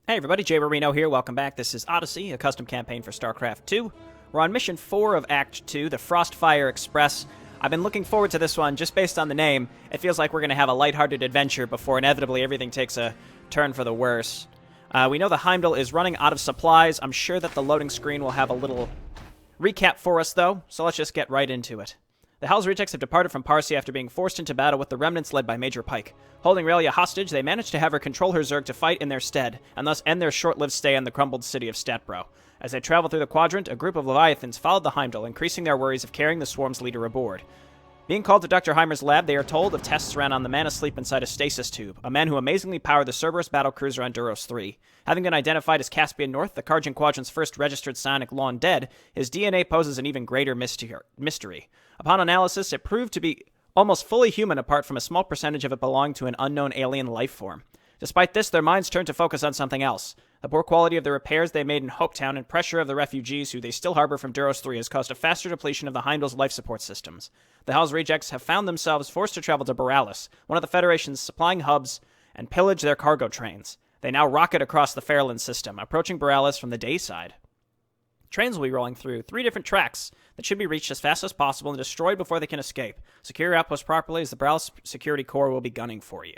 Hey everybody, Jayborino here, welcome back. This is Odyssey, a custom campaign for StarCraft 2. We're on mission 4 of Act 2, the Frostfire Express. I've been looking forward to this one just based on the name. It feels like we're going to have a lighthearted adventure before inevitably everything takes a turn for the worse. We know the Heimdall is running out of supplies. I'm sure that the loading screen will have a little recap for us though, so let's just get right into it. The Hell's Rejects have departed from Parsi after being forced into battle with the remnants led by Major Pike. Holding Relia hostage, they managed to have her control her Zerg to fight in their stead, and thus end their short-lived stay in the crumbled city of Statbro. As they traveled through the quadrant, a group of Leviathans followed the Heimdall, increasing their worries of carrying the swarm's leader aboard. Being called to Dr. Heimer's lab, they are told of tests ran on the man asleep inside a stasis tube, a man who amazingly powered the Cerberus battlecruiser on Duros 3. Having been identified as Caspian North, the Karjan Quadrant's first registered psionic lawn dead, his DNA poses an even greater mystery. Upon analysis, it proved to be almost fully human apart from a small percentage of it belonging to an unknown alien life form. Despite this, their minds turned to focus on something else. The poor quality of the repairs they made in Hopetown and pressure of the refugees who they still harbor from Duros 3 has caused a faster depletion of the Heimdall's life support systems. The Hell's Rejects have found themselves forced to travel to Borealis, one of the Federation's supplying hubs, and pillage their cargo trains. They now rocket across the Fairland system, approaching Borealis from the day side. Trains will be rolling through 3 different tracks that should be reached as fast as possible and destroyed before they can escape. Secure your outpost properly as the Borealis Security Corps will be gunning for you.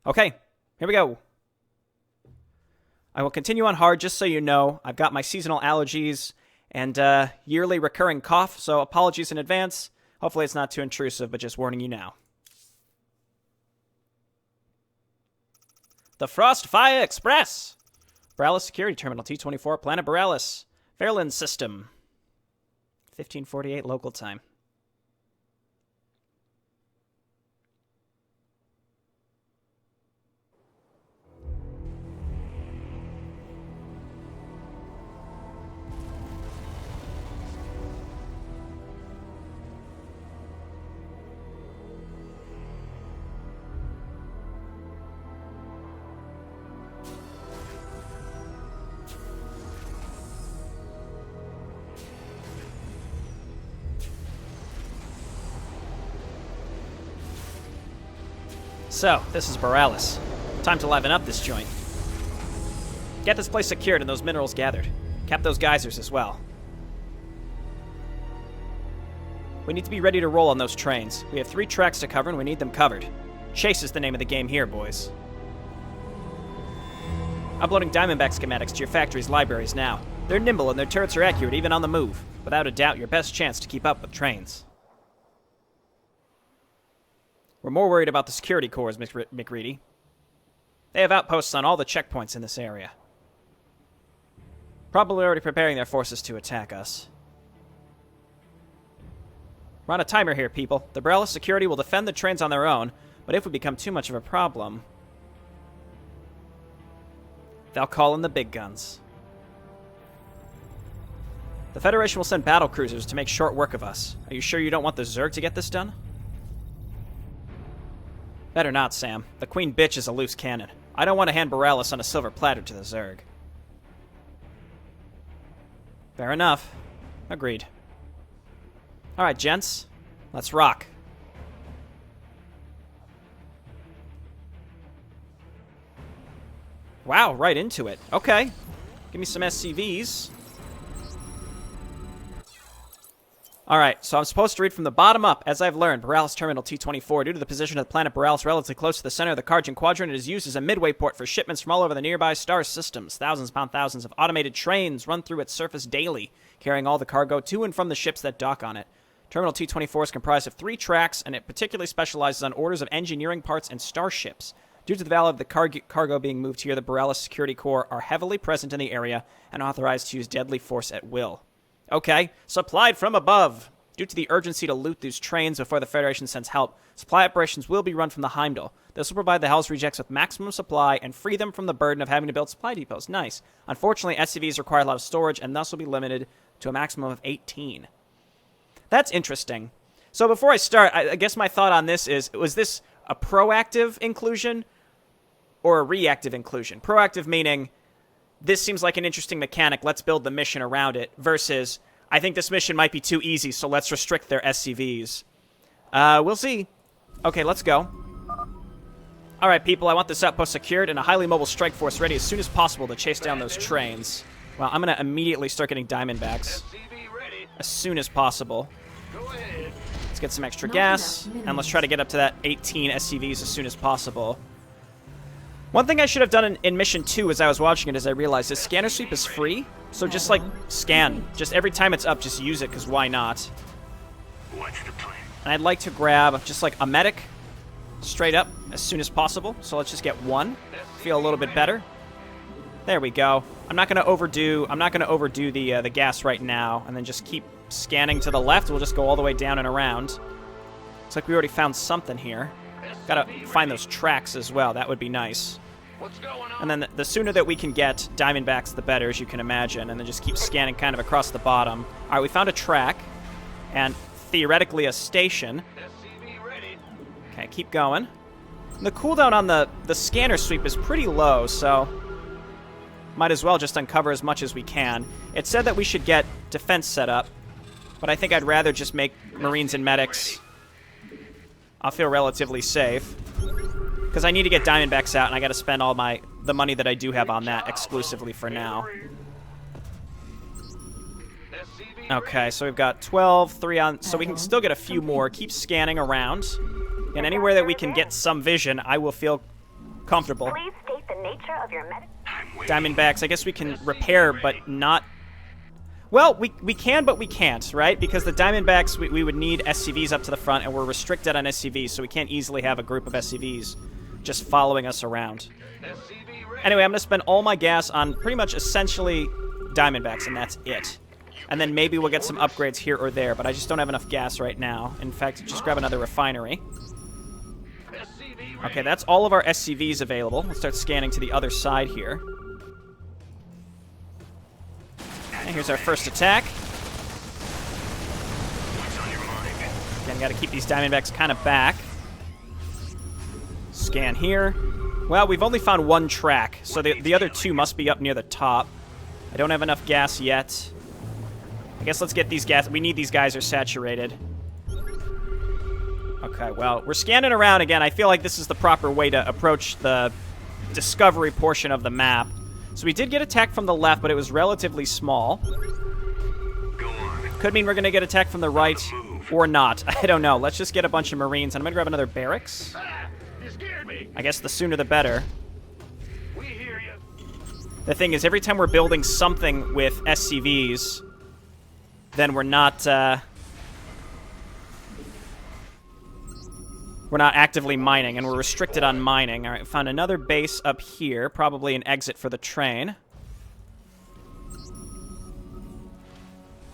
Okay, here we go. I will continue on hard just so you know. I've got my seasonal allergies and yearly recurring cough, so apologies in advance. Hopefully it's not too intrusive, but just warning you now. The Frostfire Express! Borealis Security Terminal T-24, Planet Borealis, Fairland System. 1548 local time. So, this is Borealis. Time to liven up this joint. Get this place secured and those minerals gathered. Cap those geysers as well. We need to be ready to roll on those trains. We have 3 tracks to cover and we need them covered. Chase is the name of the game here, boys. Uploading Diamondback schematics to your factory's libraries now. They're nimble and their turrets are accurate even on the move. Without a doubt, your best chance to keep up with trains. We're more worried about the security corps, McReady. They have outposts on all the checkpoints in this area. Probably already preparing their forces to attack us. We're on a timer here, people. The Borealis security will defend the trains on their own, but if we become too much of a problem, they'll call in the big guns. The Federation will send battle cruisers to make short work of us. Are you sure you don't want the Zerg to get this done? Better not, Sam. The Queen Bitch is a loose cannon. I don't want to hand Borealis on a silver platter to the Zerg. Fair enough. Agreed. Alright, gents. Let's rock. Wow, right into it. Okay. Give me some SCVs. Alright, so I'm supposed to read from the bottom up. As I've learned, Borealis Terminal T-24, due to the position of the planet Borealis relatively close to the center of the Karjan Quadrant, it is used as a midway port for shipments from all over the nearby star systems. Thousands upon thousands of automated trains run through its surface daily, carrying all the cargo to and from the ships that dock on it. Terminal T-24 is comprised of 3 tracks, and it particularly specializes on orders of engineering parts and starships. Due to the value of the cargo being moved here, the Borealis Security Corps are heavily present in the area and authorized to use deadly force at will. Okay, supplied from above. Due to the urgency to loot these trains before the Federation sends help, supply operations will be run from the Heimdall. This will provide the Hell's Rejects with maximum supply and free them from the burden of having to build supply depots. Nice. Unfortunately, SCVs require a lot of storage and thus will be limited to a maximum of 18. That's interesting. So before I start, I guess my thought on this is, was this a proactive inclusion or a reactive inclusion? Proactive meaning, this seems like an interesting mechanic, let's build the mission around it, versus, I think this mission might be too easy, so let's restrict their SCVs. We'll see. Okay, let's go. All right, people, I want this outpost secured and a highly mobile strike force ready as soon as possible to chase down those trains. Well, I'm going to immediately start getting Diamondbacks as soon as possible. Let's get some extra gas, and let's try to get up to that 18 SCVs as soon as possible. One thing I should have done in Mission 2 as I was watching it is I realized this scanner sweep is free, so just, like, scan. Just every time it's up, just use it, because why not? What's the plan? And I'd like to grab just, like, a medic straight up as soon as possible. So let's just get one. Feel a little bit better. There we go. I'm not going to overdo the gas right now, and then just keep scanning to the left. We'll just go all the way down and around. Looks like we already found something here. Gotta find those tracks as well. That would be nice. And then the sooner that we can get Diamondbacks, the better, as you can imagine. And then just keep scanning kind of across the bottom. All right, we found a track, and theoretically a station. Okay, keep going. And the cooldown on the scanner sweep is pretty low, so might as well just uncover as much as we can. It said that we should get defense set up, but I think I'd rather just make Marines and medics. I'll feel relatively safe, because I need to get Diamondbacks out, and I got to spend all the money that I do have on that exclusively for now. Okay, so we've got 12, 3 on, so we can still get a few more. Keep scanning around, and anywhere that we can get some vision, I will feel comfortable. Please state the nature of your medic. Diamondbacks, I guess we can repair, but not... Well, we can, but we can't, right? Because the Diamondbacks, we would need SCVs up to the front, and we're restricted on SCVs, so we can't easily have a group of SCVs just following us around. Anyway, I'm going to spend all my gas on pretty much essentially Diamondbacks, and that's it. And then maybe we'll get some upgrades here or there, but I just don't have enough gas right now. In fact, just grab another refinery. Okay, that's all of our SCVs available. Let's start scanning to the other side here. And here's our first attack. Again, got to keep these Diamondbacks kind of back. Scan here. Well, we've only found one track, so the other two must be up near the top. I don't have enough gas yet. I guess let's get these gas. We need these guys are saturated. Okay, well, we're scanning around again. I feel like this is the proper way to approach the discovery portion of the map. So we did get attacked from the left, but it was relatively small. Could mean we're going to get attacked from the right or not. I don't know. Let's just get a bunch of Marines. And I'm going to grab another barracks. I guess the sooner the better. The thing is, every time we're building something with SCVs, then we're not actively mining, and we're restricted on mining. All right, found another base up here, probably an exit for the train.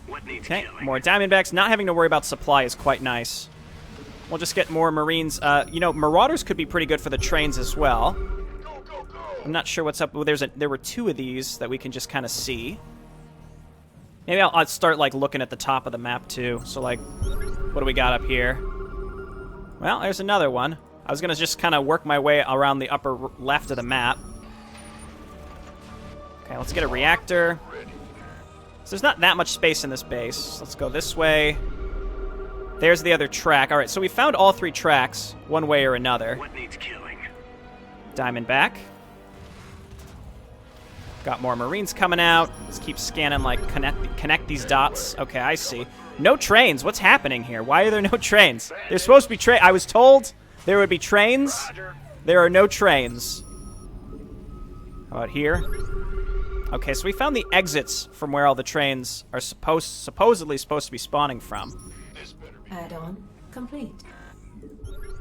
Okay, more Diamondbacks. Not having to worry about supply is quite nice. We'll just get more Marines. You know, Marauders could be pretty good for the trains as well. I'm not sure what's up. Well, there were two of these that we can just kind of see. Maybe I'll start, like, looking at the top of the map, too. So, like, what do we got up here? Well, there's another one. I was going to just kind of work my way around the upper left of the map. Okay, let's get a reactor. So there's not that much space in this base. Let's go this way. There's the other track. All right, so we found all three tracks, one way or another. What needs killing? Diamondback. Got more Marines coming out. Let's keep scanning, like, connect these dots. Okay, I see. No trains. What's happening here? Why are there no trains? There's supposed to be trains. I was told there would be trains. There are no trains. How about here? Okay, so we found the exits from where all the trains are supposedly supposed to be spawning from. Add-on complete.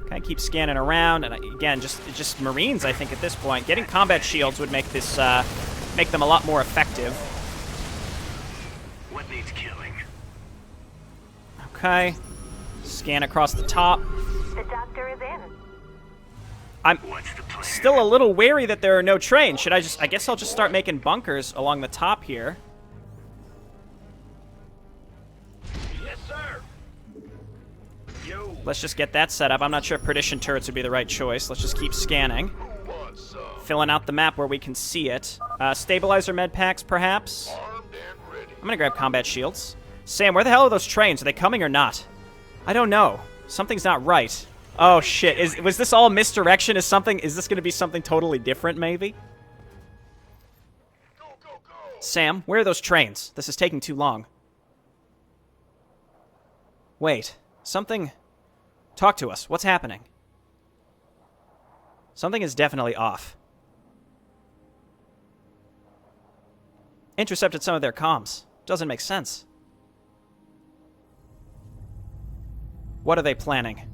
Okay, keep scanning around, and again, just Marines, I think, at this point. Getting combat shields would make this make them a lot more effective. What needs killing? Okay, scan across the top. The doctor is in. I'm What's the plan? still a little wary that there are no trains. Should I guess I'll just start making bunkers along the top here. Yes, sir. Yo. Let's just get that set up. I'm not sure if perdition turrets would be the right choice. Let's just keep scanning. Filling out the map where we can see it. Stabilizer med packs, perhaps? I'm gonna grab combat shields. Sam, where the hell are those trains? Are they coming or not? I don't know. Something's not right. Oh shit! Was this all misdirection? Is this going to be something totally different? Maybe. Sam, where are those trains? This is taking too long. Wait, something. Talk to us. What's happening? Something is definitely off. Intercepted some of their comms. Doesn't make sense. What are they planning?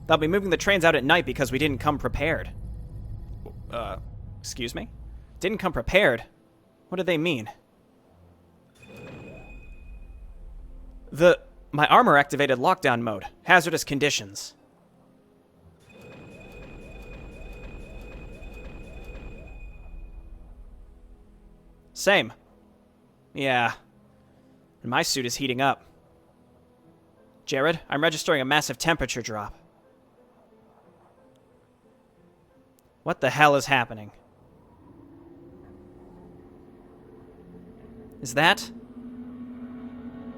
They'll be moving the trains out at night because we didn't come prepared. Excuse me? Didn't come prepared? What do they mean? My armor activated lockdown mode. Hazardous conditions. Same. Yeah. And my suit is heating up. Jared, I'm registering a massive temperature drop. What the hell is happening? Is that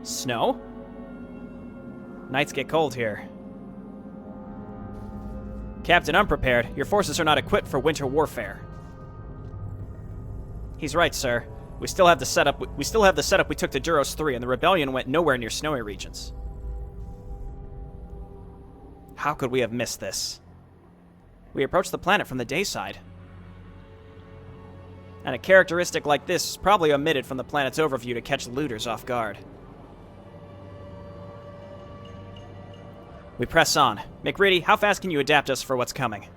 snow? Nights get cold here. Captain Unprepared, your forces are not equipped for winter warfare. He's right, sir. We still have the setup we took to Duros 3, and the rebellion went nowhere near snowy regions. How could we have missed this? We approached the planet from the day side. And a characteristic like this is probably omitted from the planet's overview to catch looters off guard. We press on. McReady, how fast can you adapt us for what's coming?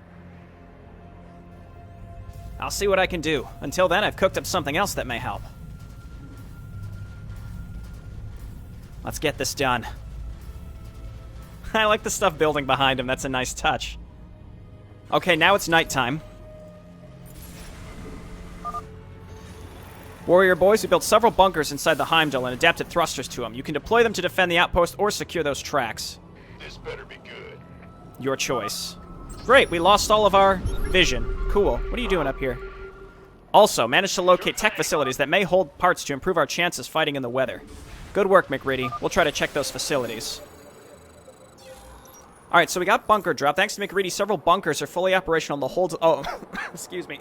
I'll see what I can do. Until then, I've cooked up something else that may help. Let's get this done. I like the stuff building behind him. That's a nice touch. Okay, now it's nighttime. Warrior boys, we built several bunkers inside the Heimdall and adapted thrusters to them. You can deploy them to defend the outpost or secure those tracks. This better be good. Your choice. Great, we lost all of our vision. Cool. What are you doing up here? Also, managed to locate tech facilities that may hold parts to improve our chances fighting in the weather. Good work, McReady. We'll try to check those facilities. Alright, so we got bunker drop. Thanks to McReady, several bunkers are fully operational in the holds... Oh, excuse me.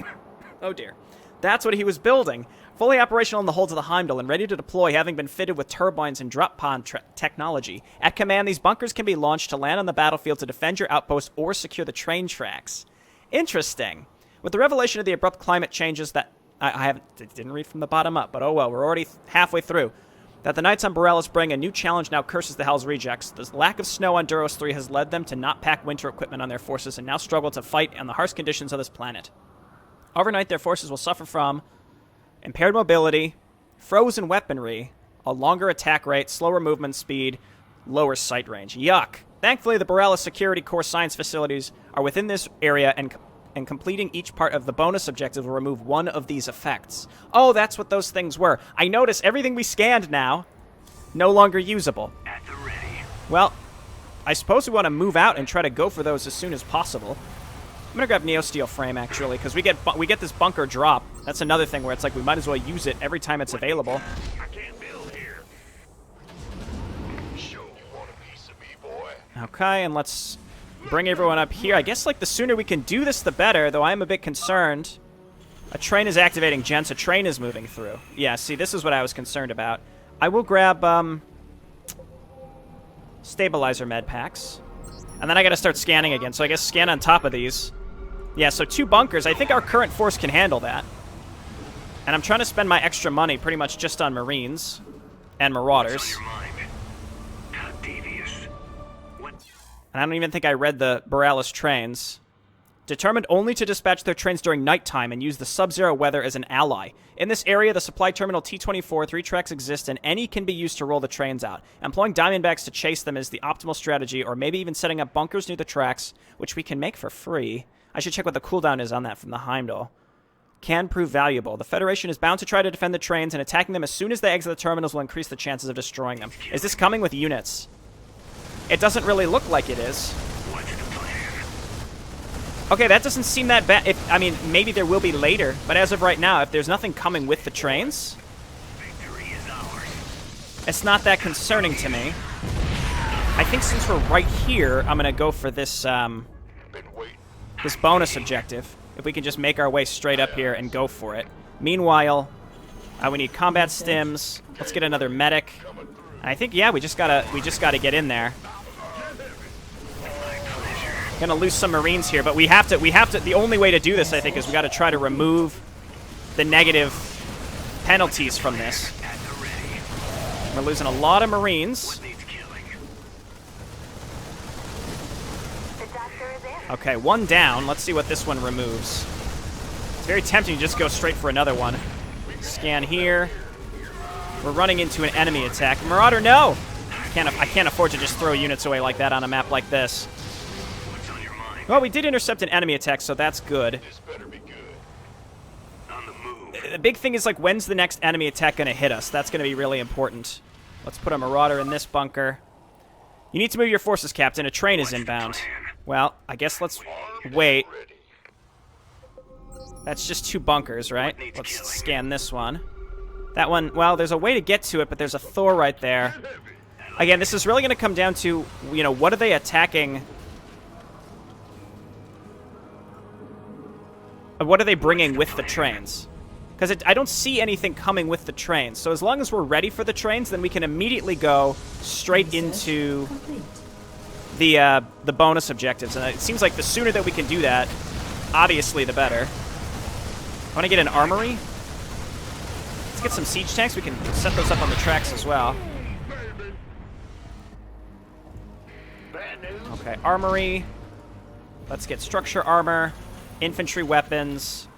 Oh dear. That's what he was building. Fully operational in the holds of the Heimdall and ready to deploy, having been fitted with turbines and drop pod technology. At command, these bunkers can be launched to land on the battlefield to defend your outpost or secure the train tracks. Interesting. With the revelation of the abrupt climate changes that... I didn't read from the bottom up, but oh well, we're already halfway through. That the Knights on Borellus bring a new challenge now curses the Hell's rejects. The lack of snow on Duros 3 has led them to not pack winter equipment on their forces and now struggle to fight in the harsh conditions of this planet. Overnight, their forces will suffer from impaired mobility, frozen weaponry, a longer attack rate, slower movement speed, lower sight range. Yuck. Thankfully, the Borellus Security Corps science facilities are within this area, and completing each part of the bonus objective will remove one of these effects. Oh, that's what those things were. I notice everything we scanned now, no longer usable. At the ready. Well, I suppose we want to move out and try to go for those as soon as possible. I'm gonna grab Neosteel Frame, actually, because we get this bunker drop. That's another thing where it's like we might as well use it every time it's available. I can't build here. Show you want a piece of me, boy. Okay, and let's bring everyone up here. I guess, like, the sooner we can do this, the better, though I am a bit concerned. A train is activating, gents. A train is moving through. Yeah, see, this is what I was concerned about. I will grab, stabilizer med packs. And then I gotta start scanning again, so I guess scan on top of these. Yeah, so 2 bunkers. I think our current force can handle that. And I'm trying to spend my extra money pretty much just on Marines and Marauders. How devious. What? And I don't even think I read the Borellus trains. Determined only to dispatch their trains during nighttime and use the sub-zero weather as an ally. In this area, the supply terminal T-24, 3 tracks exist, and any can be used to roll the trains out. Employing Diamondbacks to chase them is the optimal strategy, or maybe even setting up bunkers near the tracks, which we can make for free. I should check what the cooldown is on that from the Heimdall. Can prove valuable. The Federation is bound to try to defend the trains, and attacking them as soon as they exit the terminals will increase the chances of destroying them. Is this coming with units? It doesn't really look like it is. What's the plan? Okay, that doesn't seem that bad. I mean, maybe there will be later, but as of right now, if there's nothing coming with the trains, Victory is ours. it's not that concerning to me. I think since we're right here, I'm going to go for this, Been waiting. this bonus objective. If we can just make our way straight up here and go for it. Meanwhile, we need combat stims. Let's get another medic. And I think, yeah, we just gotta get in there. Gonna lose some Marines here, but we have to, the only way to do this, I think, is we gotta try to remove the negative penalties from this. We're losing a lot of Marines. The doctor is in. Okay, one down. Let's see what this one removes. It's very tempting to just go straight for another one. Scan here. We're running into an enemy attack. Marauder, no! I can't afford to just throw units away like that on a map like this. Well, we did intercept an enemy attack, so that's good. This better be good. On the move. The big thing is, like, when's the next enemy attack going to hit us? That's going to be really important. Let's put a Marauder in this bunker. You need to move your forces, Captain. A train is inbound. Well, I guess let's wait. That's just 2 bunkers, right? Let's scan this one. That one, well, there's a way to get to it, but there's a Thor right there. Again, this is really going to come down to, you know, what are they attacking? What are they bringing with the trains? Because I don't see anything coming with the trains. So as long as we're ready for the trains, then we can immediately go straight into the bonus objectives. And it seems like the sooner that we can do that, obviously the better. I want to get an armory. Let's get some siege tanks. We can set those up on the tracks as well. Okay, armory. Let's get structure armor, infantry weapons,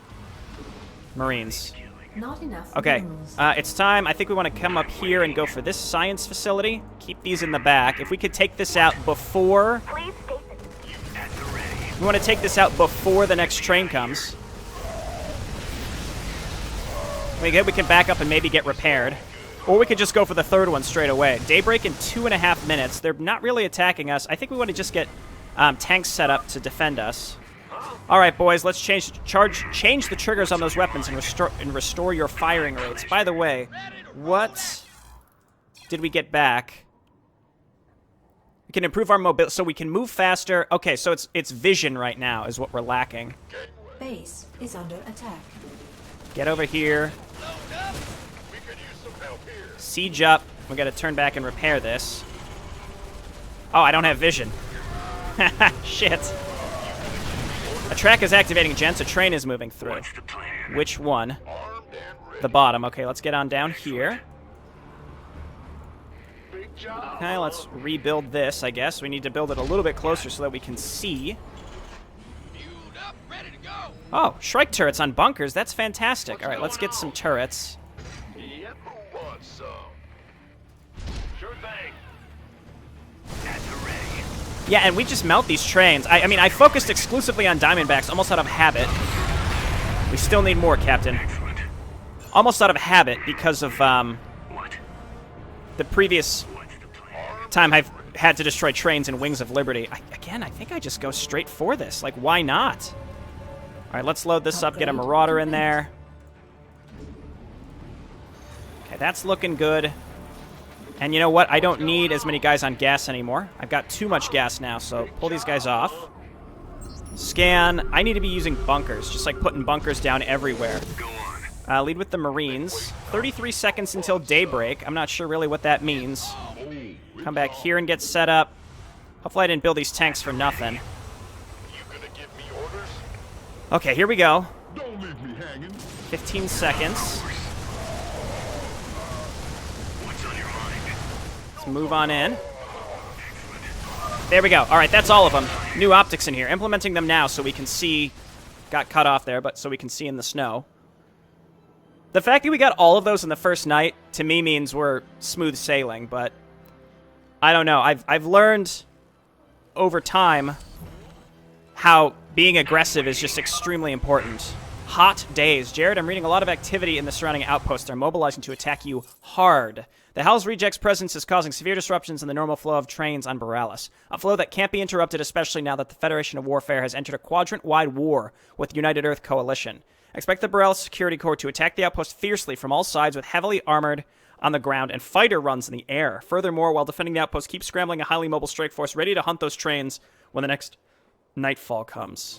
Marines. Not enough. Okay, minerals. it's time. I think we want to come up here and go for this science facility. Keep these in the back. If we could take this out before... Please state We want to take this out before the next train comes. We can back up and maybe get repaired. Or we could just go for the third one straight away. Daybreak in 2.5 minutes. They're not really attacking us. I think we want to just get tanks set up to defend us. All right, boys, let's change the triggers on those weapons and restore your firing rates. By the way, what did we get back? We can improve our mobility, so we can move faster. Okay, so it's vision right now is what we're lacking. Base is under attack. Get over here. We could use some help here. Siege up. We got to turn back and repair this. Oh, I don't have vision. Shit. A track is activating, gents. A train is moving through. What's the plan? Which one? Armed and ready. The bottom. Okay, let's get on down here. Big job. Okay, let's rebuild this, I guess. We need to build it a little bit closer so that we can see. Fueled up, ready to go. Oh, Shrike turrets on bunkers. That's fantastic. All right, let's get some turrets. Yep. Who wants some? Sure thing. At the ready. Yeah, and we just melt these trains. I mean, I focused exclusively on Diamondbacks, almost out of habit. We still need more, Captain. Excellent. Almost out of habit because of What? the previous What's the plan? time I've had to destroy trains in Wings of Liberty. Again, I think I just go straight for this. Like, why not? All right, let's load this up, get a Marauder in there. Okay, that's looking good. And you know what? I don't need as many guys on gas anymore. I've got too much gas now, so pull these guys off. Scan. I need to be using bunkers, just like putting bunkers down everywhere. Go on. Lead with the Marines. 33 seconds until daybreak. I'm not sure really what that means. Come back here and get set up. Hopefully I didn't build these tanks for nothing. You gonna give me orders? Okay, here we go. Don't leave me hanging. 15 seconds. What's on your mind? Let's move on in. There we go. All right, that's all of them. New optics in here. Implementing them now so we can see. Got cut off there, but so we can see in the snow. The fact that we got all of those in the first night, to me, means we're smooth sailing, but I don't know. I've learned over time how being aggressive is just extremely important. Hot days. Jared, I'm reading a lot of activity in the surrounding outposts. They're mobilizing to attack you hard. The Hell's Rejects' presence is causing severe disruptions in the normal flow of trains on Borealis. A flow that can't be interrupted, especially now that the Federation of Warfare has entered a quadrant-wide war with the United Earth Coalition. Expect the Borealis Security Corps to attack the outpost fiercely from all sides with heavily armored on the ground and fighter runs in the air. Furthermore, while defending the outpost, keep scrambling a highly mobile strike force ready to hunt those trains when the next nightfall comes.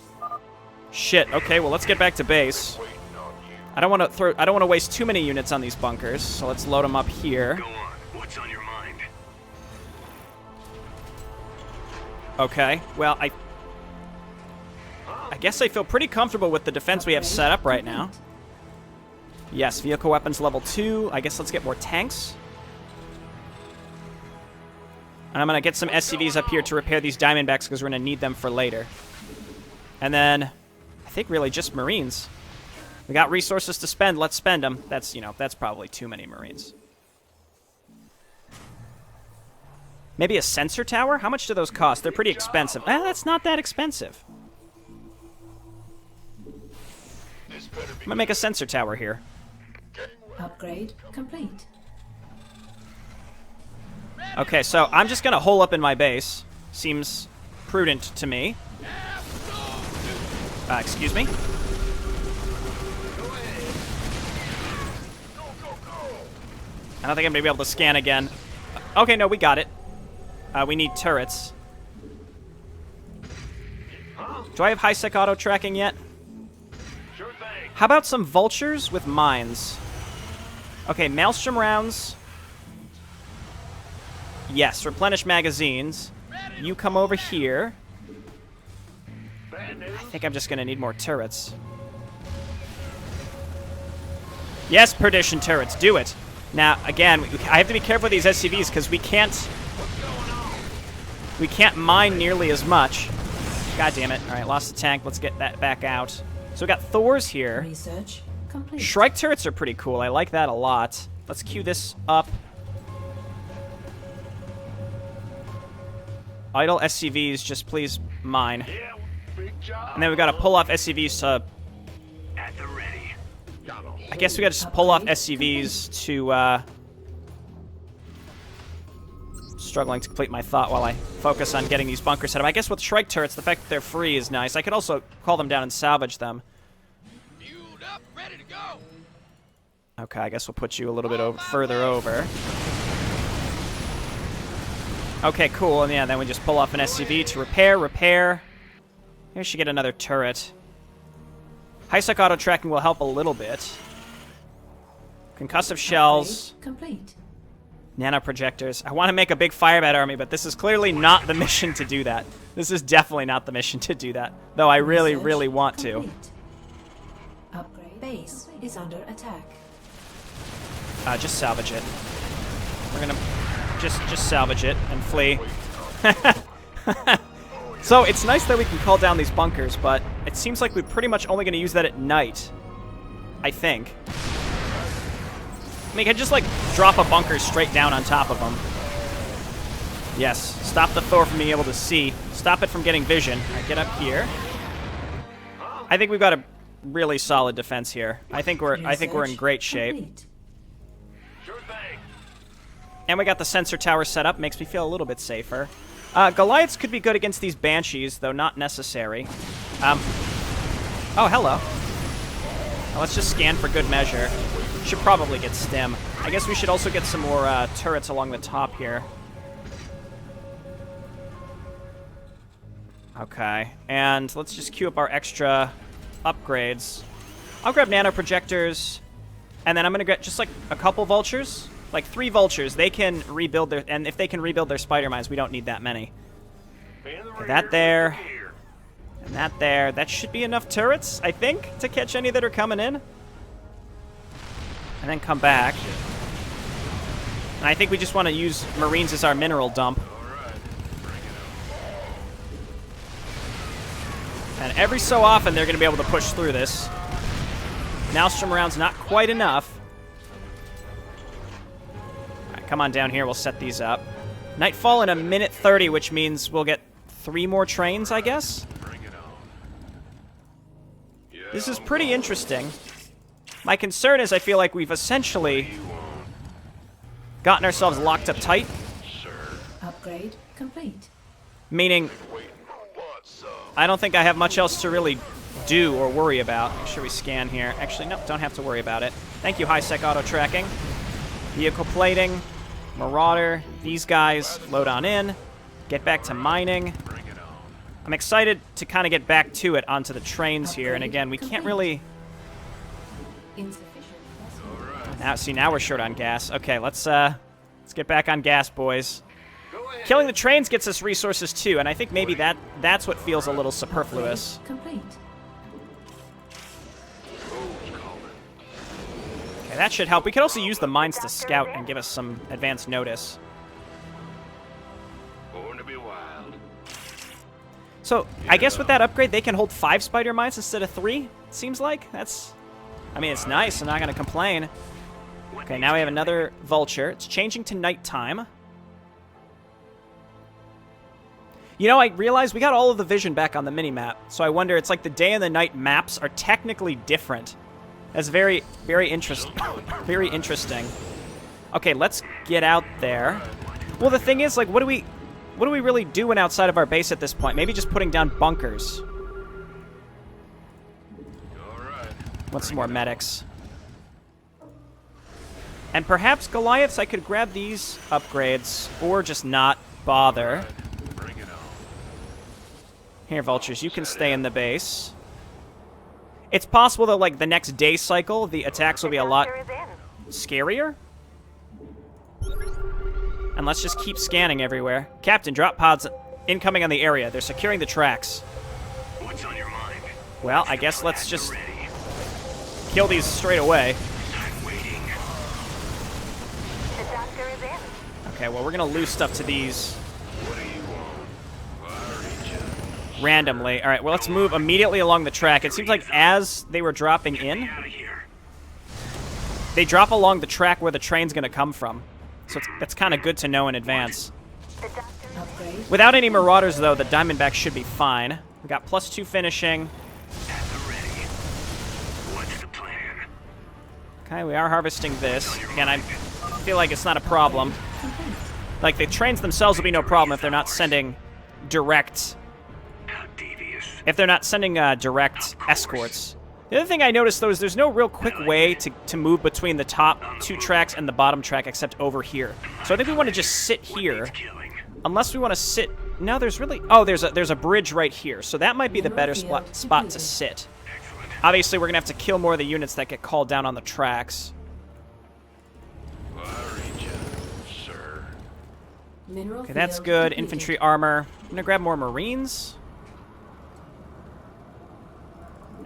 Shit. Okay, well, let's get back to base. I don't want to waste too many units on these bunkers, so let's load them up here. Go on. What's on your mind? Okay. Well, I guess I feel pretty comfortable with the defense we have set up right now. Yes, vehicle weapons level 2. I guess let's get more tanks. And I'm going to get some SCVs up here to repair these Diamondbacks because we're going to need them for later. And then, I think really just Marines. We got resources to spend. Let's spend them. That's, that's probably too many Marines. Maybe a sensor tower? How much do those cost? They're pretty expensive. That's not that expensive. I'm going to make a sensor tower here. Upgrade complete. Okay, so I'm just going to hole up in my base. Seems prudent to me. Excuse me? I don't think I'm going to be able to scan again. Okay, no, we got it. We need turrets. Do I have high-sec auto tracking yet? Sure thing. How about some vultures with mines? Okay, Maelstrom rounds. Yes, replenish magazines. You come over here. I think I'm just going to need more turrets. Yes, perdition turrets, do it. Now, again, I have to be careful with these SCVs because we can't mine nearly as much. God damn it. All right, lost the tank. Let's get that back out. So we got Thors here. Research complete. Shrike turrets are pretty cool. I like that a lot. Let's queue this up. Idle SCVs, just please mine. Yeah, big job. And then we got to pull off SCVs to... At the ready. I guess we got to just pull off SCVs to... Struggling to complete my thought while I focus on getting these bunkers set up. I guess with Shrike turrets, the fact that they're free is nice. I could also call them down and salvage them. Fueled up, ready to go. Okay, I guess we'll put you a little bit further over. Okay, cool. And yeah, then we just pull off an SCV to repair. Here, we should get another turret. High-sec auto tracking will help a little bit. Concussive shells. Upgrade complete. Nano projectors. I want to make a big firebat army, but this is clearly not the mission to do that. This is definitely not the mission to do that. Though I really, Research really want to. complete. Upgrade base is under attack. Just salvage it. We're gonna just salvage it and flee. So it's nice that we can call down these bunkers, but it seems like we're pretty much only gonna use that at night. I think. I mean, I could just like drop a bunker straight down on top of them. Yes, stop the Thor from being able to see. Stop it from getting vision. All right, get up here. I think we've got a really solid defense here. I think we're in great shape. Complete. Sure thing. And we got the sensor tower set up. Makes me feel a little bit safer. Goliaths could be good against these Banshees, though not necessary. Oh, hello. Now let's just scan for good measure. Should probably get stim. I guess we should also get some more turrets along the top here. Okay, and let's just queue up our extra upgrades. I'll grab nano projectors, and then I'm gonna get just like a couple vultures, like 3 vultures. They can rebuild their, and if they can rebuild their spider mines, we don't need that many. Okay, that there, and that there. That should be enough turrets, I think, to catch any that are coming in. And then come back. And I think we just want to use Marines as our mineral dump. And every so often, they're going to be able to push through this. Maelstrom rounds not quite enough. All right, come on down here. We'll set these up. Nightfall in a minute 30, which means we'll get 3 more trains, I guess. This is pretty interesting. My concern is I feel like we've essentially gotten ourselves locked up tight. Upgrade complete. Meaning, I don't think I have much else to really do or worry about. Make sure we scan here. Actually, no, don't have to worry about it. Thank you, high-sec auto-tracking. Vehicle plating, Marauder, these guys load on in, get back to mining. I'm excited to kind of get back to it onto the trains here, and again, we can't really... Now we're short on gas. Okay, let's get back on gas, boys. Killing the trains gets us resources too, and I think maybe that's what feels a little superfluous. Complete. Okay, that should help. We could also use the mines to scout and give us some advance notice. Born to be wild. So, I guess with that upgrade, they can hold 5 spider mines instead of 3, it seems like. That's... I mean, it's nice. I'm not going to complain. Okay, now we have another vulture. It's changing to nighttime. You know, I realized we got all of the vision back on the mini-map, so I wonder, it's like the day and the night maps are technically different. That's very, very interesting. Very interesting. Okay, let's get out there. Well, the thing is, like, what are we really doing outside of our base at this point? Maybe just putting down bunkers. Want some more medics. And perhaps Goliaths, I could grab these upgrades, or just not bother. Here, vultures, you can stay in the base. It's possible that, like, the next day cycle, the attacks will be a lot scarier. And let's just keep scanning everywhere. Captain, drop pods incoming on the area. They're securing the tracks. What's on your mind? Well, I guess let's just kill these straight away. I'm waiting. The doctor is in. Okay, well, we're going to lose stuff to these What do you want? I'll reach you. randomly. All right, well, let's move immediately along the track. It seems like as they were dropping in, Out of here. they drop along the track where the train's going to come from. So that's kind of good to know in advance. The doctor is in. Upgrade. Without any Marauders, though, the Diamondbacks should be fine. We got +2 finishing. At the ready. What's the plan? Okay, we are harvesting this. Again, I feel like it's not a problem. Like, the trains themselves will be no problem if they're not sending direct... How devious. If they're not sending direct escorts. The other thing I noticed, though, is there's no real quick way to move between the top 2 tracks and the bottom track except over here. So I think we want to just sit here. Killing. Unless we want to sit... No, there's really... Oh, there's a bridge right here. So that might be the better spot to sit. Excellent. Obviously, we're going to have to kill more of the units that get called down on the tracks. I'll reach you, sir. Mineral Okay, that's field good. depleted. Infantry armor. I'm going to grab more Marines.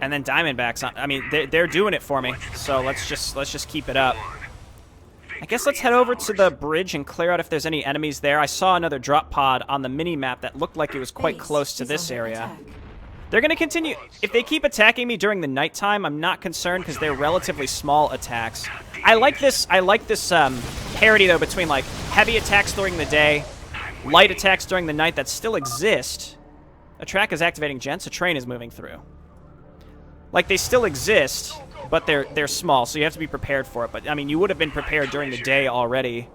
And then Diamondbacks. I mean, they're doing it for me. So let's just keep it up. I guess let's head over to the bridge and clear out if there's any enemies there. I saw another drop pod on the mini-map that looked like it was quite Base close to is this under area. attack. They're going to continue. If they keep attacking me during the nighttime, I'm not concerned because they're relatively small attacks. I like this parity, though, between, like, heavy attacks during the day, light attacks during the night that still exist. A track is activating, gents. A train is moving through. Like, they still exist, but they're small, so you have to be prepared for it. But, I mean, you would have been prepared during the day already.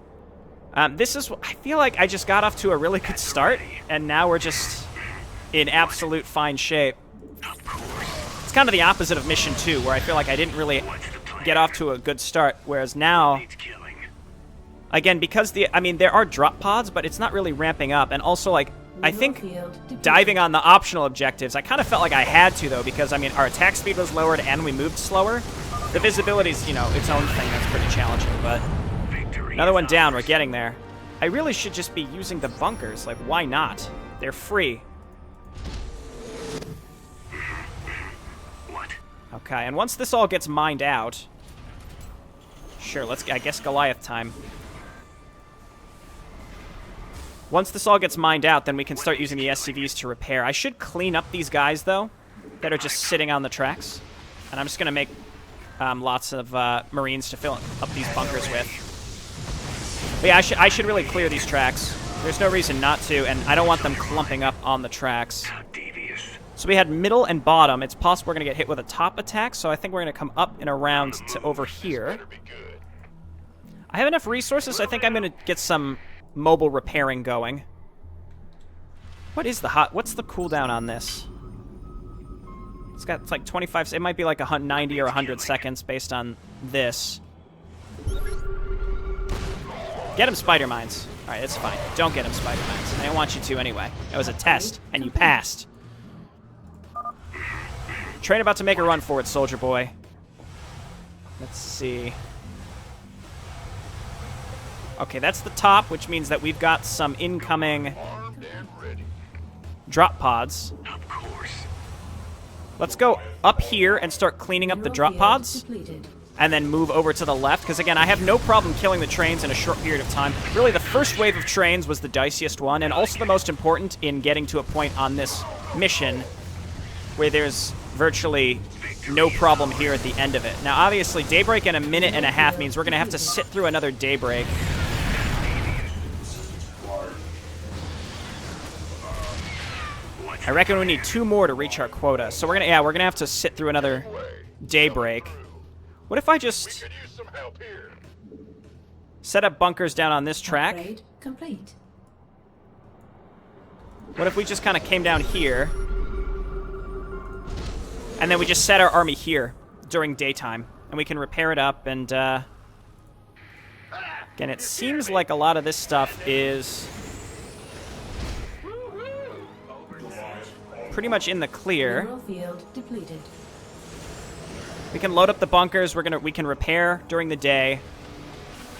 This is... I feel like I just got off to a really good start, and now we're just in absolute fine shape. It's kind of the opposite of Mission 2, where I feel like I didn't really get off to a good start, whereas now... Needs killing. Again, because I mean, there are drop pods, but it's not really ramping up, and also, like, I Mineral think... field depleted. Diving on the optional objectives, I kind of felt like I had to, though, because, I mean, our attack speed was lowered and we moved slower. The visibility's, you know, its own thing that's pretty challenging, but... Victory. Another one down, we're getting there. I really should just be using the bunkers, like, why not? They're free. What? Okay, and once this all gets mined out... Sure, I guess Goliath time. Once this all gets mined out, then we can start using the SCVs to repair. I should clean up these guys, though, that are just sitting on the tracks. And I'm just going to make lots of Marines to fill up these bunkers with. But yeah, I should really clear these tracks. There's no reason not to, and I don't want them clumping up on the tracks. How devious. So we had middle and bottom. It's possible we're going to get hit with a top attack, so I think we're going to come up and around to over here. I have enough resources, so I think I'm going to get some... mobile repairing going. What's the cooldown on this? It's like 25, it might be like 90 or 100 seconds based on this. Get him spider mines. All right, that's fine. Don't get him spider mines. I didn't want you to anyway. It was a test, and you passed. Train about to make a run for it, soldier boy. Let's see. Okay, that's the top, which means that we've got some incoming Armed and ready. drop pods. Of course. Let's go up here and start cleaning up the Mineral drop field pods, depleted. and then move over to the left, because again, I have no problem killing the trains in a short period of time. Really, the first wave of trains was the diciest one, and also the most important in getting to a point on this mission where there's virtually no problem here at the end of it. Now, obviously, daybreak in a minute and a half means we're going to have to sit through another daybreak. I reckon we need 2 more to reach our quota, so we're gonna have to sit through another daybreak. What if I just Could use some help here. set up bunkers down on this track? Upgrade complete. What if we just kind of came down here, and then we just set our army here during daytime, and we can repair it up, and, again, it seems like a lot of this stuff is pretty much in the clear. Mineral field depleted. We can load up the bunkers. We can repair during the day.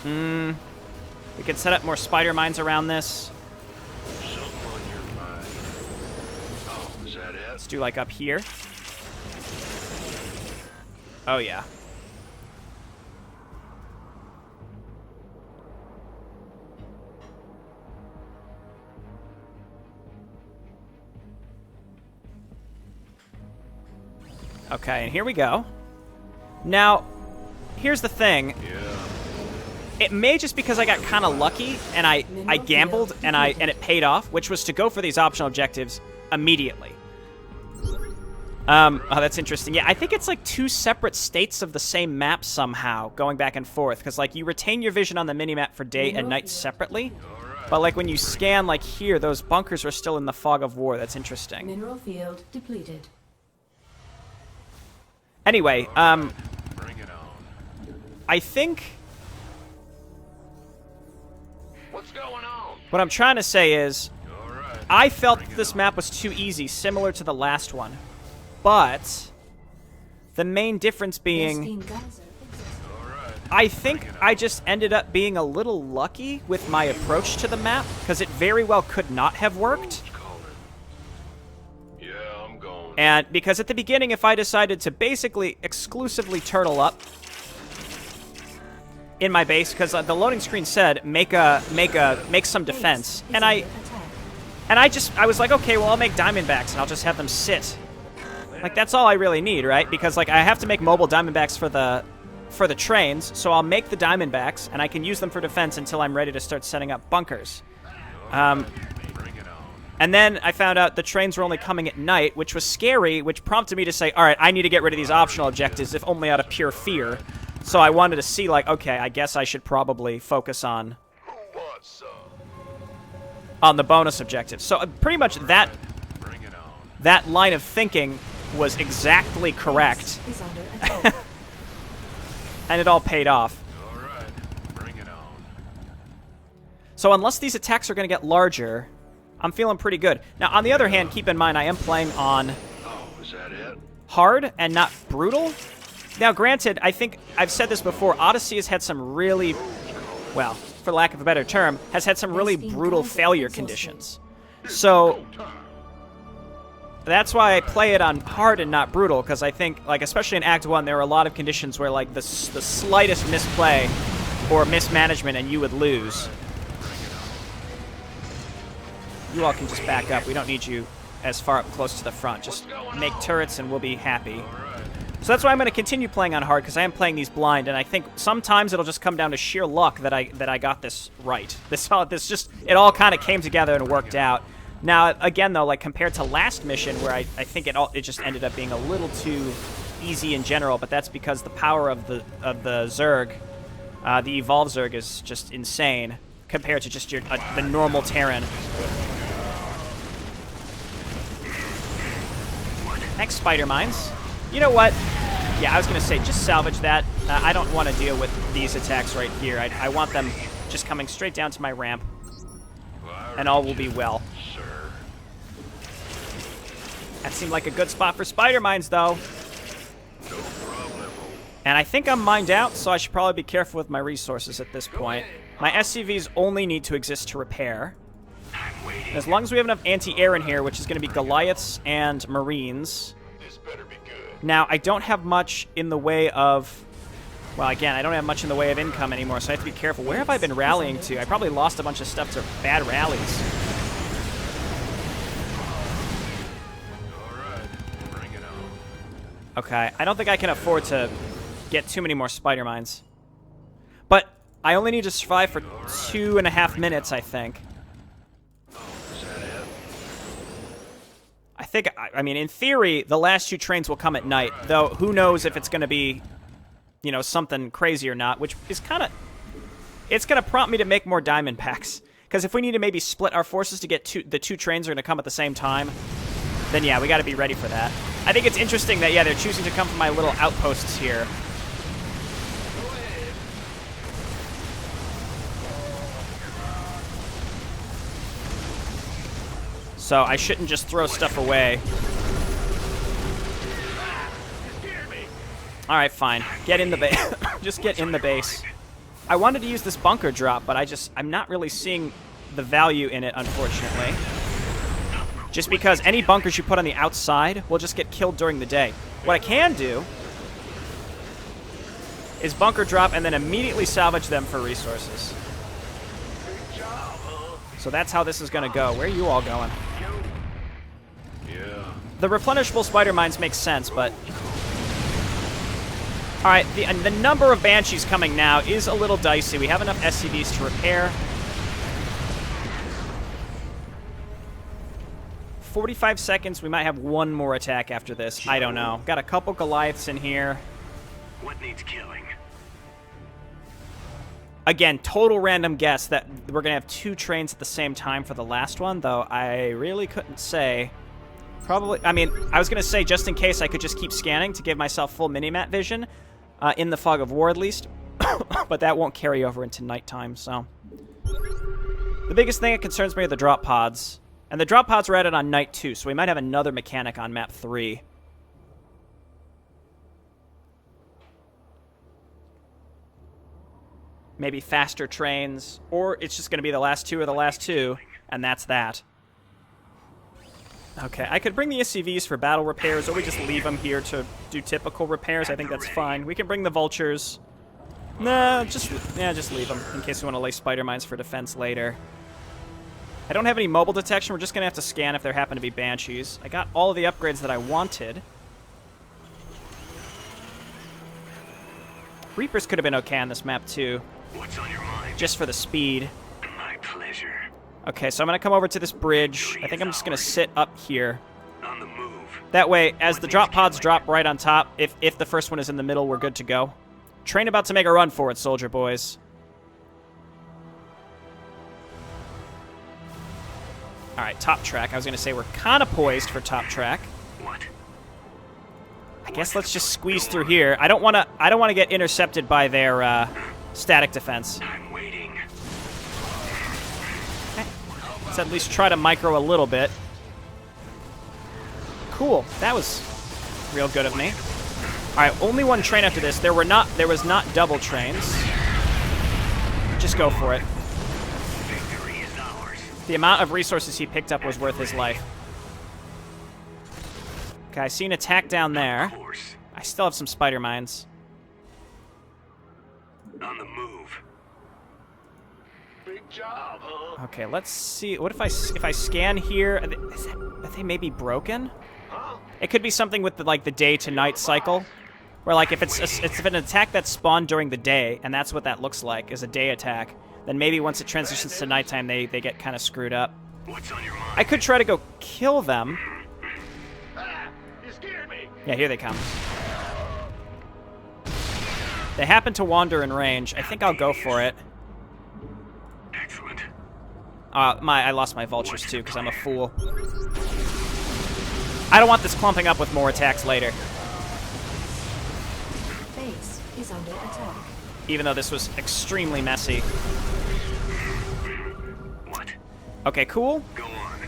We can set up more spider mines around this. Something on your mind. Oh, is that it? Let's do like up here. Oh yeah. Okay, and here we go. Now, here's the thing. Yeah. It may just because I got kind of lucky and I gambled and it paid off, which was to go for these optional objectives immediately. Oh, that's interesting. Yeah, I think it's like 2 separate states of the same map somehow, going back and forth, because like you retain your vision on the minimap for day and night separately, but like when you scan like here, those bunkers are still in the fog of war. That's interesting. Mineral field depleted. Anyway, Bring it on. I think What's going on? what I'm trying to say is All right. I felt this map was too easy, similar to the last one. But the main difference being, Steam geyser exists. All right. I think I just ended up being a little lucky with my approach to the map, because it very well could not have worked. Calling. Yeah, I'm going. And because at the beginning, if I decided to basically exclusively turtle up in my base, because the loading screen said make some defense, Base and is under attack. I was like, okay, well I'll make Diamondbacks and I'll just have them sit. Like that's all I really need, right? Because like I have to make mobile Diamondbacks for the trains, so I'll make the Diamondbacks and I can use them for defense until I'm ready to start setting up bunkers. Bring it on. And then I found out the trains were only coming at night, which was scary, which prompted me to say, all right, I need to get rid of these optional objectives, if only out of pure fear. So I wanted to see, like, okay, I guess I should probably focus on Who wants some? the bonus objectives. So pretty much that Bring it on. that line of thinking was exactly correct, Is under attack. and it all paid off. All right. Bring it on. So unless these attacks are going to get larger, I'm feeling pretty good. Now, on the other hand, keep in mind I am playing on Oh, is that it? hard and not brutal. Now, granted, I think I've said this before, Odyssey has had some really, well, for lack of a better term, has had some really brutal failure conditions. So that's why I play it on hard and not brutal, because I think, like, especially in Act 1, there are a lot of conditions where, like, the slightest misplay or mismanagement and you would lose. You all can just back up. We don't need you as far up close to the front. Just make turrets and we'll be happy. So that's why I'm going to continue playing on hard, because I am playing these blind, and I think sometimes it'll just come down to sheer luck that I got this right. It all kind of came together and worked out. Now, again, though, like compared to last mission, where I think it just ended up being a little too easy in general, but that's because the power of the Zerg, the Evolve Zerg, is just insane compared to just the normal Terran. Thanks, Spider Mines. You know what? Yeah, I was going to say, just salvage that. I don't want to deal with these attacks right here. I want them just coming straight down to my ramp, and all will be well. Sir. That seemed like a good spot for spider mines, though. No problem. And I think I'm mined out, so I should probably be careful with my resources at this point. My SCVs only need to exist to repair. As long as we have enough anti-air in here, which is going to be Goliaths and Marines. This better be good. Now, I don't have much in the way of... Well, again, I don't have much in the way of income anymore, so I have to be careful. Where have I been rallying to? I probably lost a bunch of stuff to bad rallies. All right, bring it on. Okay, I don't think I can afford to get too many more spider mines. But I only need to survive for 2.5 minutes, I think. Is that it? I mean, in theory, the last 2 trains will come at night, though who knows if it's going to be, you know, something crazy or not, which is kind of... It's going to prompt me to make more diamond packs. Because if we need to maybe split our forces to get the 2 trains are going to come at the same time, then yeah, we got to be ready for that. I think it's interesting that, yeah, they're choosing to come from my little outposts here. So I shouldn't just throw stuff away. Alright, fine. Get in the base. Just get in the base. I wanted to use this bunker drop, but I'm not really seeing the value in it, unfortunately. Just because any bunkers you put on the outside will just get killed during the day. What I can do is bunker drop and then immediately salvage them for resources. So that's how this is going to go. Where are you all going? Yeah. The replenishable spider mines make sense, but... Alright, the number of Banshees coming now is a little dicey. We have enough SCVs to repair. 45 seconds, we might have one more attack after this. I don't know. Got a couple Goliaths in here. What needs killing? Again, total random guess that we're going to have 2 trains at the same time for the last one, though I really couldn't say. Probably, I mean, I was going to say just in case I could just keep scanning to give myself full minimap vision, in the fog of war at least, but that won't carry over into nighttime, so. The biggest thing that concerns me are the drop pods, and the drop pods were added on night 2, so we might have another mechanic on map 3. Maybe faster trains, or it's just going to be the last 2 or the last 2, and that's that. Okay, I could bring the SCVs for battle repairs, or we just leave them here to do typical repairs. I think that's fine. We can bring the vultures. Nah, just leave them in case we want to lay spider mines for defense later. I don't have any mobile detection. We're just going to have to scan if there happen to be Banshees. I got all of the upgrades that I wanted. Reapers could have been okay on this map, too. What's on your mind? Just for the speed. My pleasure. Okay, so I'm going to come over to this bridge. I think I'm just going to sit up here. On the move. That way, as the drop pods drop right on top, if the first one is in the middle, we're good to go. Train about to make a run for it, soldier boys. Alright, top track. I was going to say we're kind of poised for top track. What? I guess let's just squeeze through here. I don't want to get intercepted by their static defense. I'm waiting. Okay. Let's at least try to micro a little bit. Cool. That was real good of me. Alright, only one train after this. There was not double trains. Just go for it. Victory is ours. The amount of resources he picked up was worth his life. Okay, I see an attack down there. Of course. I still have some spider mines. On the move. Big job, huh? Okay, let's see. What if I scan here? Are they maybe broken? It could be something with the day to night cycle, where if it's an attack that's spawned during the day, and that's what that looks like is a day attack. Then maybe once it transitions to nighttime, they get kind of screwed up. What's on your mind? I could try to go kill them. You scared me. Yeah, here they come. They happen to wander in range. I think I'll go for it. Excellent. I lost my vultures too because I'm a fool. I don't want this clumping up with more attacks later. Base is under even though this was extremely messy. What? Okay, cool. Go on.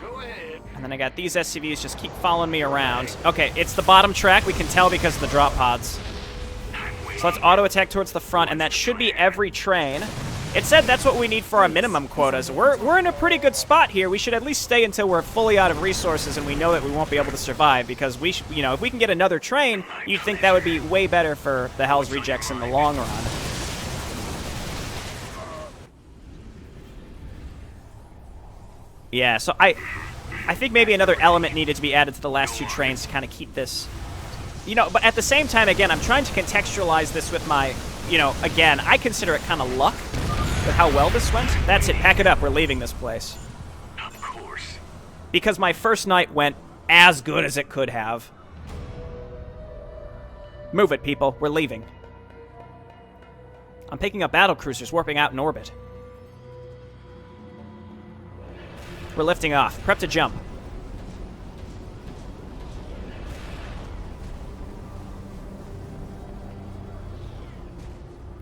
Go ahead. And then I got these SCVs just keep following me around. Okay, it's the bottom track. We can tell because of the drop pods. So let's auto-attack towards the front, and that should be every train. It said that's what we need for our minimum quotas. We're in a pretty good spot here. We should at least stay until we're fully out of resources and we know that we won't be able to survive, because you know, if we can get another train, you'd think that would be way better for the Hell's Rejects in the long run. Yeah, so I think maybe another element needed to be added to the last two trains to kind of keep this, you know, but at the same time, again, I'm trying to contextualize this with my, you know, again, I consider it kind of luck with how well this went. That's it, pack it up, we're leaving this place. Of course. Because my first night went as good as it could have. Move it, people, we're leaving. I'm picking up battle cruisers warping out in orbit. We're lifting off, prep to jump.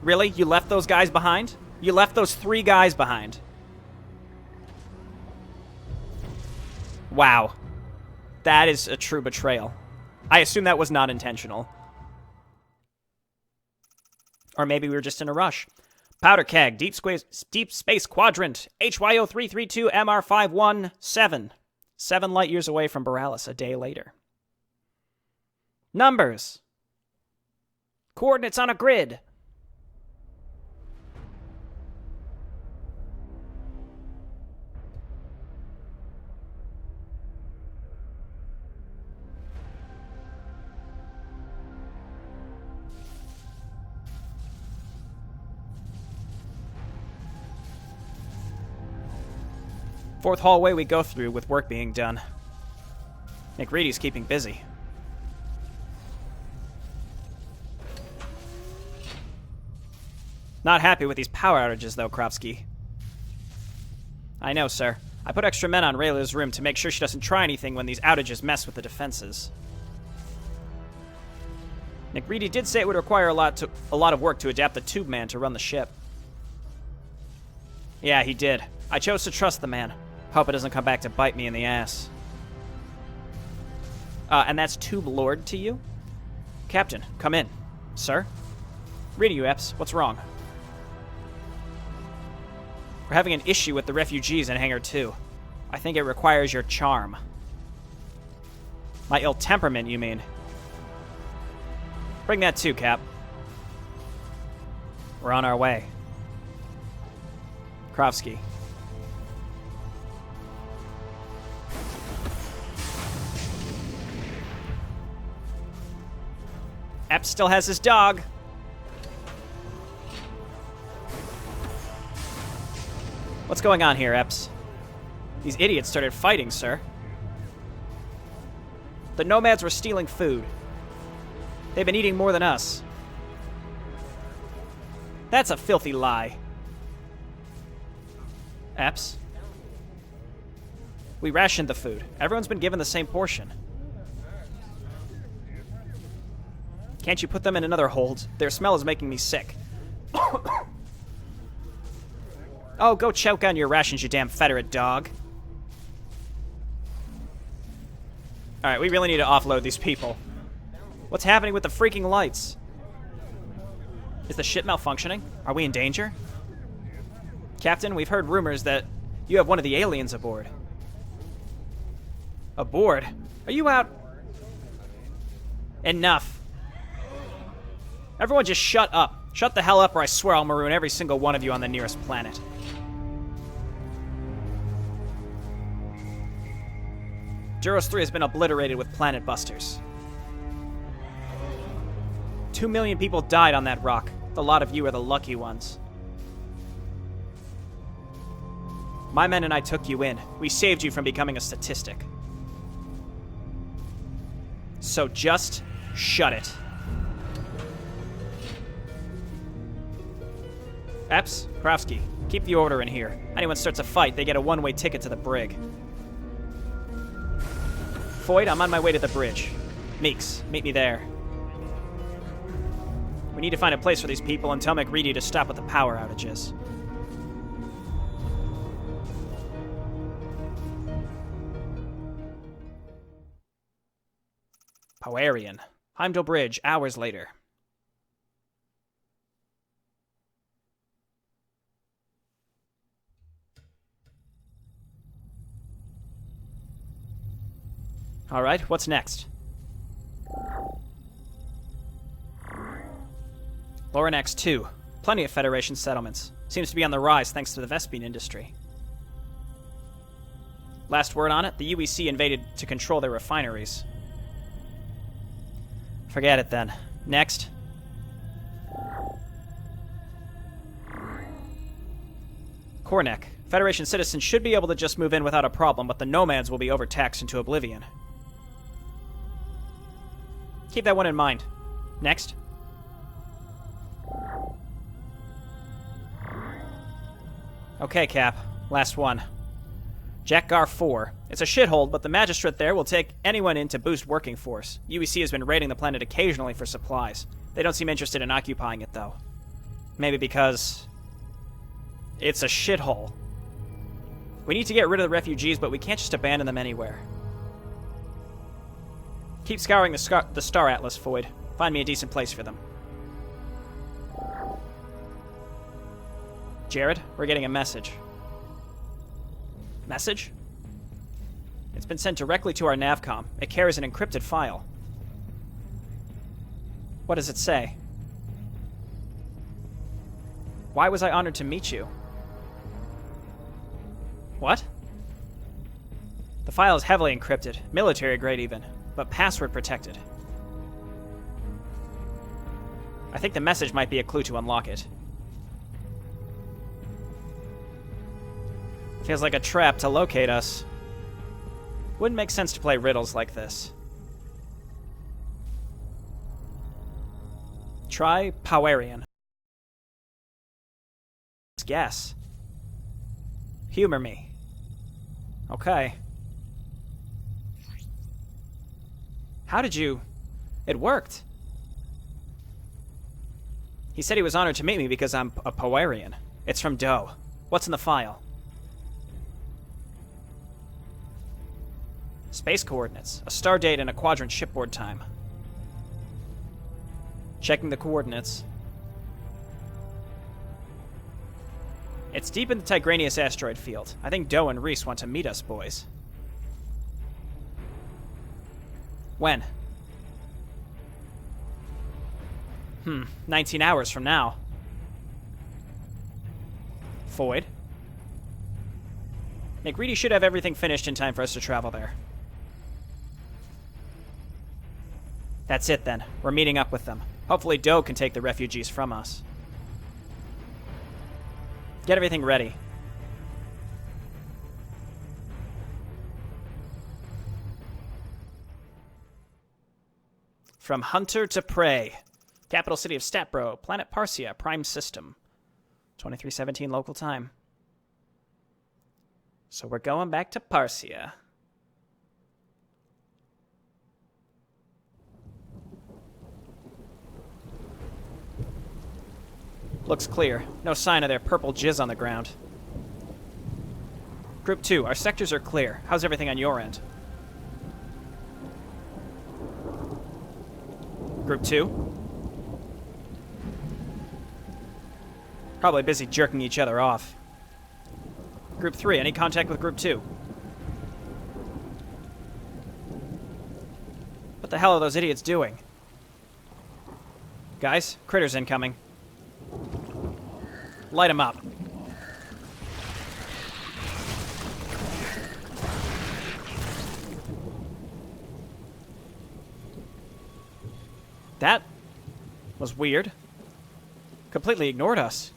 Really? You left those guys behind? You left those 3 guys behind. Wow. That is a true betrayal. I assume that was not intentional. Or maybe we were just in a rush. Powder keg, deep space quadrant, HYO 332 MR517. 7 light years away from Borealis a day later. Numbers. Coordinates on a grid. Fourth hallway we go through with work being done. McReady's keeping busy. Not happy with these power outages, though, Krovsky. I know, sir. I put extra men on Rayla's room to make sure she doesn't try anything when these outages mess with the defenses. McReady did say it would require a lot of work to adapt the tube man to run the ship. Yeah, he did. I chose to trust the man. Hope it doesn't come back to bite me in the ass. And that's Tube Lord to you? Captain, come in. Sir? Reading you, Epps. What's wrong? We're having an issue with the refugees in Hangar 2. I think it requires your charm. My ill temperament, you mean? Bring that too, Cap. We're on our way. Krovsky. Epps still has his dog. What's going on here, Epps? These idiots started fighting, sir. The nomads were stealing food. They've been eating more than us. That's a filthy lie. Epps? We rationed the food. Everyone's been given the same portion. Can't you put them in another hold? Their smell is making me sick. Oh, go choke on your rations, you damn Federate dog. Alright, we really need to offload these people. What's happening with the freaking lights? Is the ship malfunctioning? Are we in danger? Captain, we've heard rumors that you have one of the aliens aboard. Aboard? Are you out? Enough. Everyone just shut up. Shut the hell up or I swear I'll maroon every single one of you on the nearest planet. Duros 3 has been obliterated with planet busters. 2 million people died on that rock. A lot of you are the lucky ones. My men and I took you in. We saved you from becoming a statistic. So just shut it. Epps, Krovsky, keep the order in here. Anyone starts a fight, they get a one-way ticket to the brig. Foyd, I'm on my way to the bridge. Meeks, meet me there. We need to find a place for these people and tell McReady to stop with the power outages. Poarian. Heimdall Bridge, hours later. Alright, what's next? Loranax 2. Plenty of Federation settlements. Seems to be on the rise thanks to the Vespine industry. Last word on it, the UEC invaded to control their refineries. Forget it then. Next. Kornek. Federation citizens should be able to just move in without a problem, but the nomads will be overtaxed into oblivion. Keep that one in mind. Next. Okay, Cap. Last one. Jackgar 4. It's a shithole, but the magistrate there will take anyone in to boost working force. UEC has been raiding the planet occasionally for supplies. They don't seem interested in occupying it, though. Maybe because it's a shithole. We need to get rid of the refugees, but we can't just abandon them anywhere. Keep scouring the Star Atlas, Foyd. Find me a decent place for them. Jared, we're getting a message. Message? It's been sent directly to our navcom. It carries an encrypted file. What does it say? Why was I honored to meet you? What? The file is heavily encrypted, military grade even, but password protected. I think the message might be a clue to unlock it. Feels like a trap to locate us. Wouldn't make sense to play riddles like this. Try Powarian. Guess. Humor me. Okay. How did you... It worked. He said he was honored to meet me because I'm a Powarian. It's from Doe. What's in the file? Space coordinates, a star date, and a quadrant shipboard time. Checking the coordinates. It's deep in the Tigranius asteroid field. I think Doe and Reese want to meet us, boys. When? 19 hours from now. Foyd? McReady should have everything finished in time for us to travel there. That's it, then. We're meeting up with them. Hopefully Doe can take the refugees from us. Get everything ready. From hunter to prey. Capital city of Statbro, planet Parsia, prime system. 2317 local time. So we're going back to Parsia. Looks clear. No sign of their purple jizz on the ground. Group 2, our sectors are clear. How's everything on your end? Group 2? Probably busy jerking each other off. Group 3, any contact with Group 2? What the hell are those idiots doing? Guys, critters incoming. Light them up. That was weird. Completely ignored us.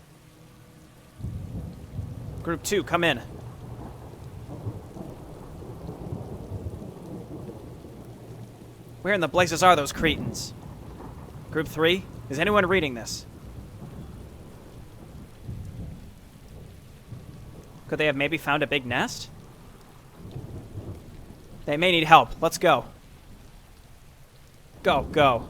Group 2, come in. Where in the blazes are those cretins? Group 3, is anyone reading this? Could they have maybe found a big nest? They may need help. Let's go. Go, go.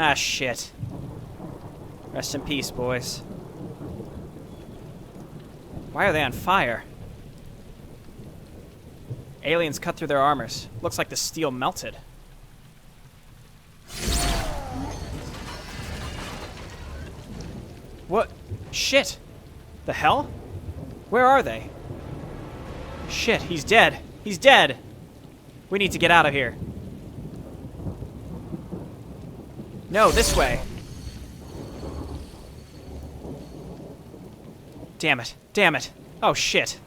Ah, shit. Rest in peace, boys. Why are they on fire? Aliens cut through their armors. Looks like the steel melted. What? Shit! The hell? Where are they? Shit, he's dead. He's dead! We need to get out of here. No, this way. Damn it. Damn it. Oh, shit.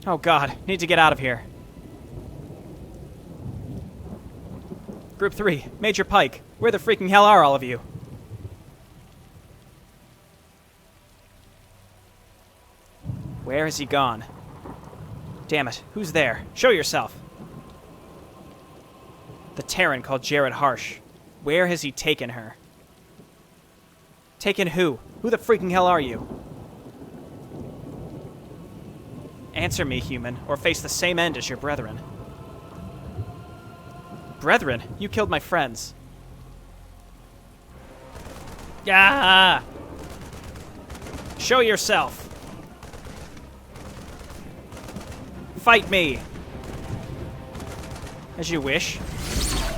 Oh, God. Need to get out of here. Group 3, Major Pike. Where the freaking hell are all of you? Where has he gone? Damn it. Who's there? Show yourself. The Terran called Jared Harsh. Where has he taken her? Taken who? Who the freaking hell are you? Answer me, human, or face the same end as your brethren. Brethren? You killed my friends. Ah! Show yourself. Fight me. As you wish.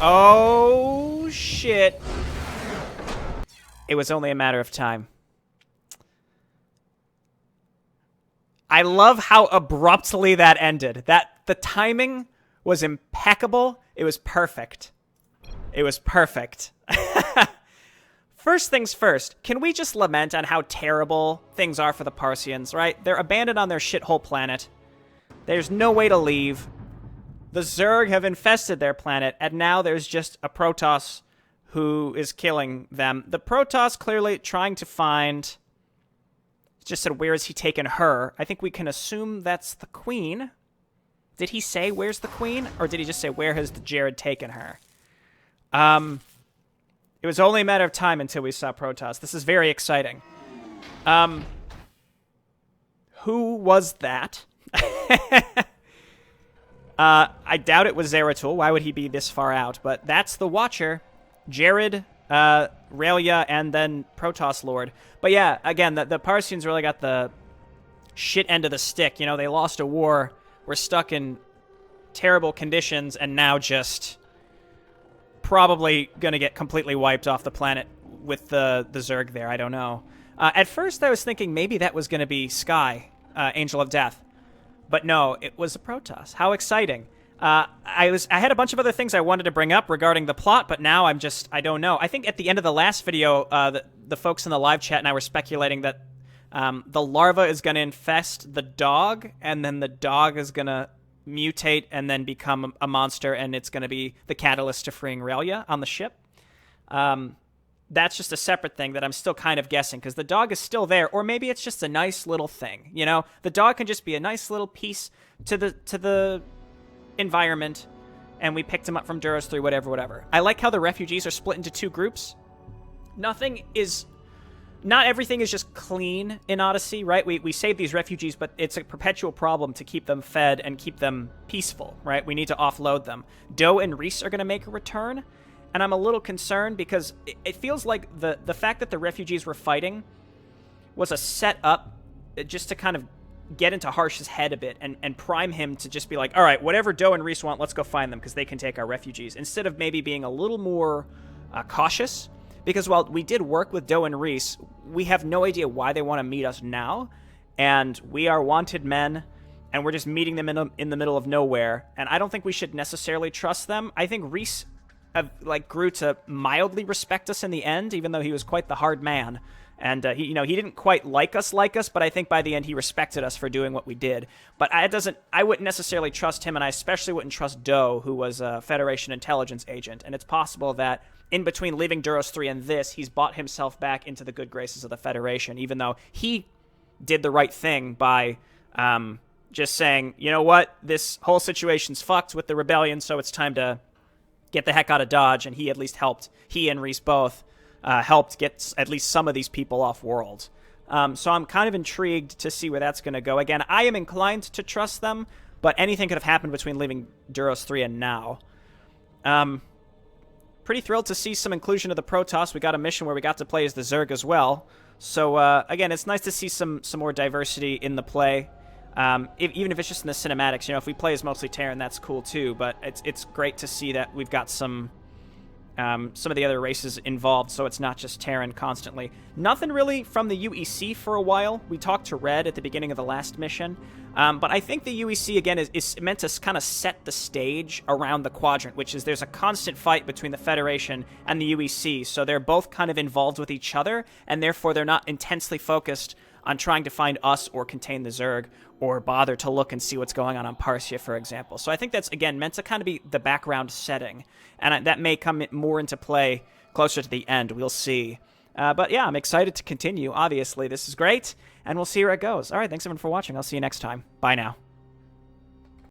Oh, shit. It was only a matter of time. I love how abruptly that ended. The timing was impeccable. It was perfect. It was perfect. First things first, can we just lament on how terrible things are for the Parsians, right? They're abandoned on their shithole planet. There's no way to leave. The Zerg have infested their planet, and now there's just a Protoss who is killing them. The Protoss clearly trying to find... Just said, where has he taken her? I think we can assume that's the Queen. Did he say, where's the Queen? Or did he just say, where has the Jared taken her? It was only a matter of time until we saw Protoss. This is very exciting. Who was that? I doubt it was Zeratul. Why would he be this far out? But that's the Watcher. Jared, Raylia, and then Protoss Lord. But yeah, again, the Parsians really got the shit end of the stick. You know, they lost a war, were stuck in terrible conditions, and now just probably gonna get completely wiped off the planet with the Zerg there. I don't know. At first, I was thinking maybe that was gonna be Sky, Angel of Death. But no, it was a Protoss. How exciting. I had a bunch of other things I wanted to bring up regarding the plot, but now I don't know. I think at the end of the last video, the folks in the live chat and I were speculating that the larva is going to infest the dog, and then the dog is going to mutate and then become a monster, and it's going to be the catalyst to freeing Raylia on the ship. That's just a separate thing that I'm still kind of guessing, because the dog is still there, or maybe it's just a nice little thing, you know? The dog can just be a nice little piece to the environment, and we picked him up from Duros 3, whatever. I like how the refugees are split into two groups. Not everything is just clean in Odyssey, right? We save these refugees, but it's a perpetual problem to keep them fed and keep them peaceful, right? We need to offload them. Doe and Reese are going to make a return, and I'm a little concerned because it feels like the fact that the refugees were fighting was a set-up just to kind of get into Harsh's head a bit and prime him to just be like, all right, whatever Doe and Reese want, let's go find them because they can take our refugees, instead of maybe being a little more cautious. Because while we did work with Doe and Reese, we have no idea why they want to meet us now, and we are wanted men, and we're just meeting them in the middle of nowhere, and I don't think we should necessarily trust them. I think Reese grew to mildly respect us in the end, even though he was quite the hard man. And he didn't quite like us, but I think by the end he respected us for doing what we did. But I wouldn't necessarily trust him, and I especially wouldn't trust Doe, who was a Federation intelligence agent. And it's possible that in between leaving Duros 3 and this, he's bought himself back into the good graces of the Federation, even though he did the right thing by just saying, you know what, this whole situation's fucked with the rebellion, so it's time to get the heck out of Dodge, and he at least helped, he and Reese both, helped get at least some of these people off-world. So I'm kind of intrigued to see where that's going to go. Again, I am inclined to trust them, but anything could have happened between leaving Duros 3 and now. Pretty thrilled to see some inclusion of the Protoss. We got a mission where we got to play as the Zerg as well. So, again, it's nice to see some more diversity in the play. Even if it's just in the cinematics. If we play as mostly Terran, that's cool too. But it's great to see that we've got some of the other races involved, so it's not just Terran constantly. Nothing really from the UEC for a while. We talked to Red at the beginning of the last mission. But I think the UEC, again, is meant to kind of set the stage around the quadrant, which is there's a constant fight between the Federation and the UEC, so they're both kind of involved with each other, and therefore they're not intensely focused on trying to find us or contain the Zerg, or bother to look and see what's going on Parsia, for example. So I think that's, again, meant to kind of be the background setting, and that may come more into play closer to the end. We'll see. But yeah, I'm excited to continue. Obviously, this is great, and we'll see where it goes. All right, thanks everyone for watching. I'll see you next time. Bye now.